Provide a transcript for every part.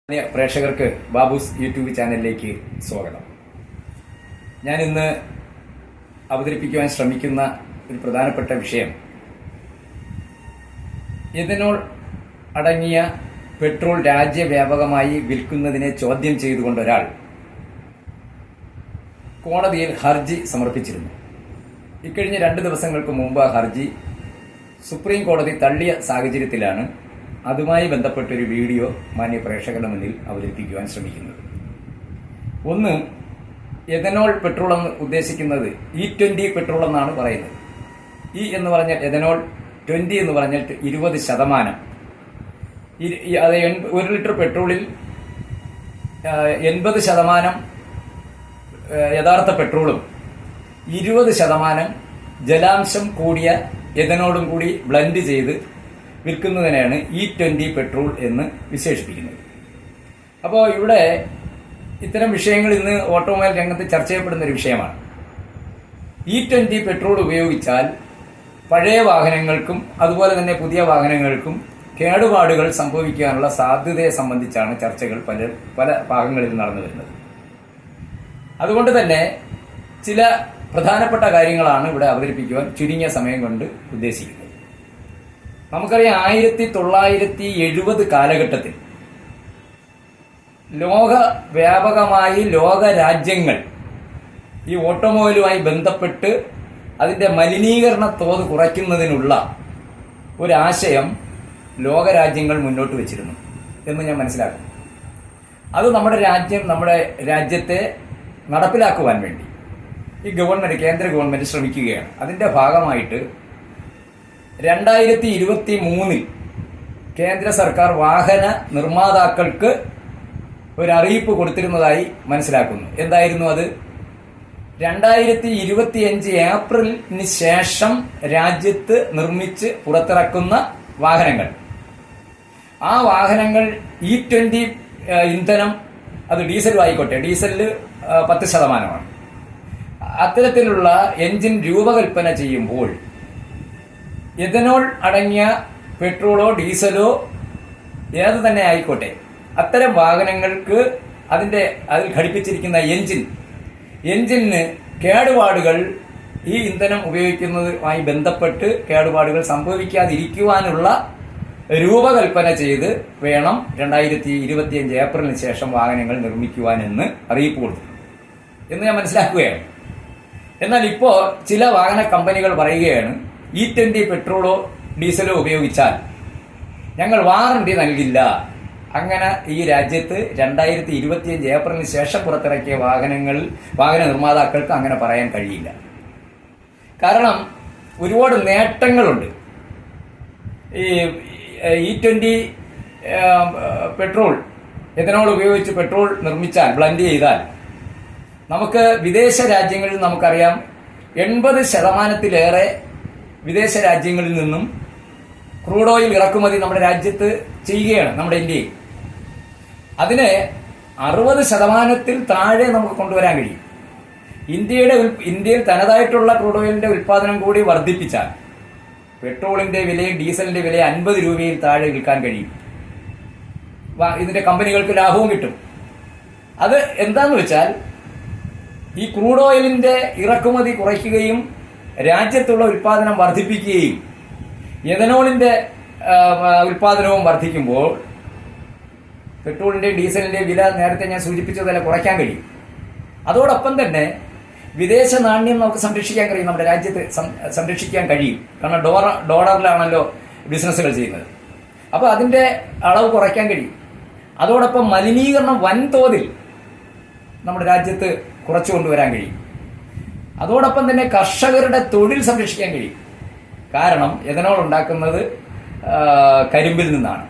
പ്രേക്ഷകർക്ക് ബാബൂസ് യൂട്യൂബ് ചാനലിലേക്ക് സ്വാഗതം. ഞാൻ ഇന്ന് അവതരിപ്പിക്കുവാൻ ശ്രമിക്കുന്ന ഒരു പ്രധാനപ്പെട്ട വിഷയം, എഥനോൾ അടങ്ങിയ പെട്രോൾ രാജ്യവ്യാപകമായി വിൽക്കുന്നതിനെ ചോദ്യം ചെയ്തുകൊണ്ട് ഒരാൾ കോടതിയിൽ ഹർജി സമർപ്പിച്ചിരുന്നു. ഇക്കഴിഞ്ഞ 2 ദിവസങ്ങൾക്ക് മുമ്പ് ആ ഹർജി സുപ്രീം കോടതി തള്ളിയ സാഹചര്യത്തിലാണ് അതുമായി ബന്ധപ്പെട്ടൊരു വീഡിയോ മാന്യ പ്രേക്ഷകരുടെ മുന്നിൽ അവതരിപ്പിക്കുവാൻ ശ്രമിക്കുന്നത്. ഒന്ന്, എഥനോൾ പെട്രോൾ എന്ന് ഉദ്ദേശിക്കുന്നത് E20 പെട്രോൾ എന്നാണ് പറയുന്നത്. ഇ എന്ന് പറഞ്ഞാൽ എഥനോൾ, 20 എന്ന് പറഞ്ഞാൽ 20%. അത് 1 ലിറ്റർ പെട്രോളിൽ 80% യഥാർത്ഥ പെട്രോളും 20% ജലാംശം കൂടിയ എഥനോളും കൂടി ബ്ലെൻഡ് ചെയ്ത് വിൽക്കുന്നതിനാണ് E20 പെട്രോൾ എന്ന് വിശേഷിപ്പിക്കുന്നത്. അപ്പോൾ ഇവിടെ ഇത്തരം വിഷയങ്ങൾ ഇന്ന് ഓട്ടോമൊബൈൽ രംഗത്ത് ചർച്ച ചെയ്യപ്പെടുന്ന ഒരു വിഷയമാണ്. E20 പെട്രോൾ ഉപയോഗിച്ചാൽ പഴയ വാഹനങ്ങൾക്കും അതുപോലെ തന്നെ പുതിയ വാഹനങ്ങൾക്കും കേടുപാടുകൾ സംഭവിക്കാനുള്ള സാധ്യതയെ സംബന്ധിച്ചാണ് ചർച്ചകൾ പല ഭാഗങ്ങളിൽ നടന്നു വരുന്നത്. അതുകൊണ്ട് തന്നെ ചില പ്രധാനപ്പെട്ട കാര്യങ്ങളാണ് ഇവിടെ അവതരിപ്പിക്കുവാൻ ചുരുങ്ങിയ സമയം കൊണ്ട് ഉദ്ദേശിക്കുന്നത്. നമുക്കറിയാം, 1970 കാലഘട്ടത്തിൽ ലോകവ്യാപകമായി ലോകരാജ്യങ്ങൾ ഈ ഓട്ടോമൊബൈലുമായി ബന്ധപ്പെട്ട് അതിന്റെ മലിനീകരണ തോത് കുറയ്ക്കുന്നതിനുള്ള ഒരാശയം ലോകരാജ്യങ്ങൾ മുന്നോട്ട് വെച്ചിരുന്നു എന്ന് ഞാൻ മനസ്സിലാക്കുന്നു. അത് നമ്മുടെ രാജ്യത്തെ നടപ്പിലാക്കുവാൻ വേണ്ടി ഈ കേന്ദ്ര ഗവൺമെന്റ് ശ്രമിക്കുകയാണ്. അതിന്റെ ഭാഗമായിട്ട് 2023 കേന്ദ്ര സർക്കാർ വാഹന നിർമ്മാതാക്കൾക്ക് ഒരു അറിയിപ്പ് കൊടുത്തിരുന്നതായി മനസ്സിലാക്കുന്നു. എന്തായിരുന്നു അത്? 2025 ഏപ്രിലിന് ശേഷം രാജ്യത്ത് നിർമ്മിച്ച് പുറത്തിറക്കുന്ന വാഹനങ്ങൾ, ആ വാഹനങ്ങൾ E20 ഇന്ധനം, അത് ഡീസലും ആയിക്കോട്ടെ, ഡീസലില് 10%, അത്തരത്തിലുള്ള എഞ്ചിൻ രൂപകൽപ്പന ചെയ്യുമ്പോൾ എഥനോൾ അടങ്ങിയ പെട്രോളോ ഡീസലോ ഏത് തന്നെ ആയിക്കോട്ടെ, അത്തരം വാഹനങ്ങൾക്ക് അതിൽ ഘടിപ്പിച്ചിരിക്കുന്ന എഞ്ചിന് കേടുപാടുകൾ ഈ ഇന്ധനം ഉപയോഗിക്കുന്നതുമായി ബന്ധപ്പെട്ട് കേടുപാടുകൾ സംഭവിക്കാതിരിക്കുവാനുള്ള രൂപകൽപ്പന ചെയ്ത് വേണം 2025 ഏപ്രിലിന് ശേഷം വാഹനങ്ങൾ നിർമ്മിക്കുവാനെന്ന് അറിയിപ്പ് കൊടുത്തിട്ടുണ്ട് എന്ന് ഞാൻ മനസ്സിലാക്കുകയാണ്. എന്നാൽ ഇപ്പോൾ ചില വാഹന കമ്പനികൾ പറയുകയാണ്, E20 പെട്രോളോ ഡീസലോ ഉപയോഗിച്ചാൽ ഞങ്ങൾ വാറണ്ടി നൽകില്ല. അങ്ങനെ ഈ രാജ്യത്ത് 2025 ഏപ്രിലിന് ശേഷം പുറത്തിറക്കിയ വാഹന നിർമ്മാതാക്കൾക്ക് അങ്ങനെ പറയാൻ കഴിയില്ല. കാരണം ഒരുപാട് നേട്ടങ്ങളുണ്ട്. ഈ E20 പെട്രോൾ, എഥനോൾ ഉപയോഗിച്ച് പെട്രോൾ നിർമ്മിച്ചാൽ, ബ്ലെൻഡ് ചെയ്താൽ, നമുക്ക് വിദേശ രാജ്യങ്ങളിൽ നമുക്കറിയാം 80%-ലേറെ വിദേശ രാജ്യങ്ങളിൽ നിന്നും ക്രൂഡ് ഓയിൽ ഇറക്കുമതി നമ്മുടെ രാജ്യത്ത് ചെയ്യുകയാണ്, നമ്മുടെ ഇന്ത്യയിൽ. അതിന് 60%-ൽ താഴെ നമുക്ക് കൊണ്ടുവരാൻ കഴിയും. ഇന്ത്യയിൽ തനതായിട്ടുള്ള ക്രൂഡ് ഓയിലിന്റെ ഉൽപ്പാദനം കൂടി വർദ്ധിപ്പിച്ചാൽ പെട്രോളിന്റെ വിലയും ഡീസലിന്റെ വിലയും 50 രൂപയിൽ താഴെ വിൽക്കാൻ കഴിയും. ഇതിന്റെ കമ്പനികൾക്ക് ലാഭവും കിട്ടും. അത് എന്താന്ന് വെച്ചാൽ, ഈ ക്രൂഡ് ഓയിലിന്റെ ഇറക്കുമതി കുറയ്ക്കുകയും രാജ്യത്തുള്ള ഉൽപാദനം വർദ്ധിപ്പിക്കുകയും എഥനോളിന്റെ ഉൽപാദനവും വർദ്ധിക്കുമ്പോൾ പെട്രോളിന്റെയും ഡീസലിന്റെയും വില നേരത്തെ ഞാൻ സൂചിപ്പിച്ചതുപോലെ കുറയ്ക്കാൻ കഴിയും. അതോടൊപ്പം തന്നെ വിദേശ നാണ്യം നമുക്ക് സംരക്ഷിക്കാൻ കഴിയും, നമ്മുടെ രാജ്യത്ത് സംരക്ഷിക്കാൻ കഴിയും. കാരണം ഡോളറിലാണല്ലോ ബിസിനസ്സുകൾ ചെയ്യുന്നത്. അപ്പോൾ അതിന്റെ അളവ് കുറയ്ക്കാൻ കഴിയും. അതോടൊപ്പം മലിനീകരണം വൻതോതിൽ നമ്മുടെ രാജ്യത്ത് കുറച്ചു കൊണ്ടുവരാൻ കഴിയും. അതോടൊപ്പം തന്നെ കർഷകരുടെ തൊഴിൽ സംരക്ഷിക്കാൻ കഴിയും. കാരണം എഥനോൾ ഉണ്ടാക്കുന്നത് കരിമ്പിൽ നിന്നാണ്,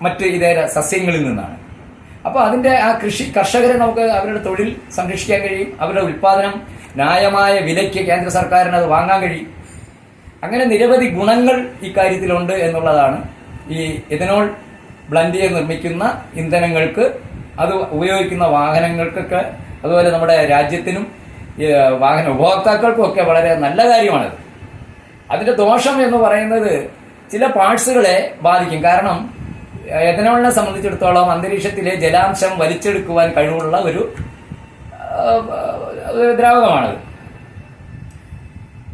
മറ്റ് ഇതര സസ്യങ്ങളിൽ നിന്നാണ്. അപ്പോൾ അതിന്റെ ആ കർഷകരെ നമുക്ക് അവരുടെ തൊഴിൽ സംരക്ഷിക്കാൻ കഴിയും. അവരുടെ ഉൽപാദനം ന്യായമായ വിലയ്ക്ക് കേന്ദ്ര സർക്കാരിന് അത് വാങ്ങാൻ കഴിയും. അങ്ങനെ നിരവധി ഗുണങ്ങൾ ഇക്കാര്യത്തിലുണ്ട് എന്നുള്ളതാണ് ഈ എഥനോൾ ബ്ലെൻഡ് ചെയ്ത് നിർമ്മിക്കുന്ന ഇന്ധനങ്ങൾക്ക്, അത് ഉപയോഗിക്കുന്ന വാഹനങ്ങൾക്കൊക്കെ, അതുപോലെ നമ്മുടെ രാജ്യത്തിനും വാഹന ഉപഭോക്താക്കൾക്കും ഒക്കെ വളരെ നല്ല കാര്യമാണത്. അതിന്റെ ദോഷം എന്ന് പറയുന്നത് ചില പാർട്സുകളെ ബാധിക്കും. കാരണം എഥനോളിനെ സംബന്ധിച്ചിടത്തോളം അന്തരീക്ഷത്തിലെ ജലാംശം വലിച്ചെടുക്കുവാൻ കഴിവുള്ള ഒരു ദ്രാവകമാണത്.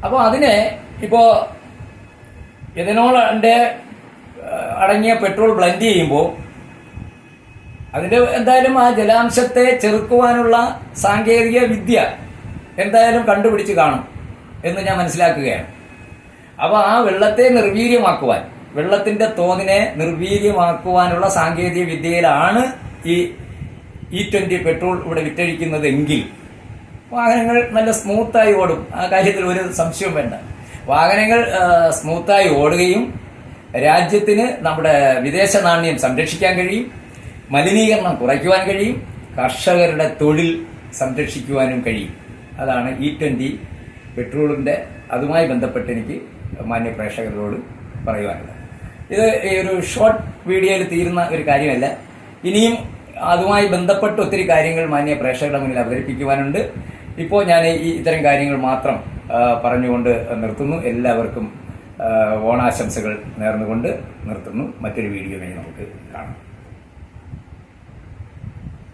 അപ്പോൾ അതിനെ ഇപ്പോൾ എഥനോളിന്റെ അടങ്ങിയ പെട്രോൾ ബ്ലെൻഡ് ചെയ്യുമ്പോൾ അതിന്റെ എന്തായാലും ആ ജലാംശത്തെ ചെറുക്കുവാനുള്ള സാങ്കേതിക വിദ്യ എന്തായാലും കണ്ടുപിടിച്ച് കാണും എന്ന് ഞാൻ മനസ്സിലാക്കുകയാണ്. അപ്പോൾ ആ വെള്ളത്തെ നിർവീര്യമാക്കുവാൻ, വെള്ളത്തിന്റെ തോതിനെ നിർവീര്യമാക്കുവാനുള്ള സാങ്കേതിക വിദ്യയിലാണ് ഈ E20 പെട്രോൾ ഇവിടെ വിറ്റഴിക്കുന്നതെങ്കിൽ വാഹനങ്ങൾ നല്ല സ്മൂത്തായി ഓടും. ആ കാര്യത്തിൽ ഒരു സംശയവും വേണ്ട. വാഹനങ്ങൾ സ്മൂത്തായി ഓടുകയും രാജ്യത്തിന് നമ്മുടെ വിദേശ നാണ്യം സംരക്ഷിക്കാൻ കഴിയും, മലിനീകരണം കുറയ്ക്കുവാൻ കഴിയും, കർഷകരുടെ തൊഴിൽ സംരക്ഷിക്കുവാനും കഴിയും. അതാണ് E20 പെട്രോളിന്റെ അതുമായി ബന്ധപ്പെട്ട് എനിക്ക് മാന്യ പ്രേക്ഷകരോട് പറയുവാനുള്ളത്. ഇത് ഒരു ഷോർട്ട് വീഡിയോയിൽ തീരുന്ന ഒരു കാര്യമല്ല. ഇനിയും അതുമായി ബന്ധപ്പെട്ട് ഒത്തിരി കാര്യങ്ങൾ മാന്യ പ്രേക്ഷകരുടെ മുന്നിൽ അവതരിപ്പിക്കുവാനുണ്ട്. ഇപ്പോൾ ഞാൻ ഇത്തരം കാര്യങ്ങൾ മാത്രം പറഞ്ഞുകൊണ്ട് നിർത്തുന്നു. എല്ലാവർക്കും ഓണാശംസകൾ നേർന്നുകൊണ്ട് നിർത്തുന്നു. മറ്റൊരു വീഡിയോയിൽ നമുക്ക് കാണാം.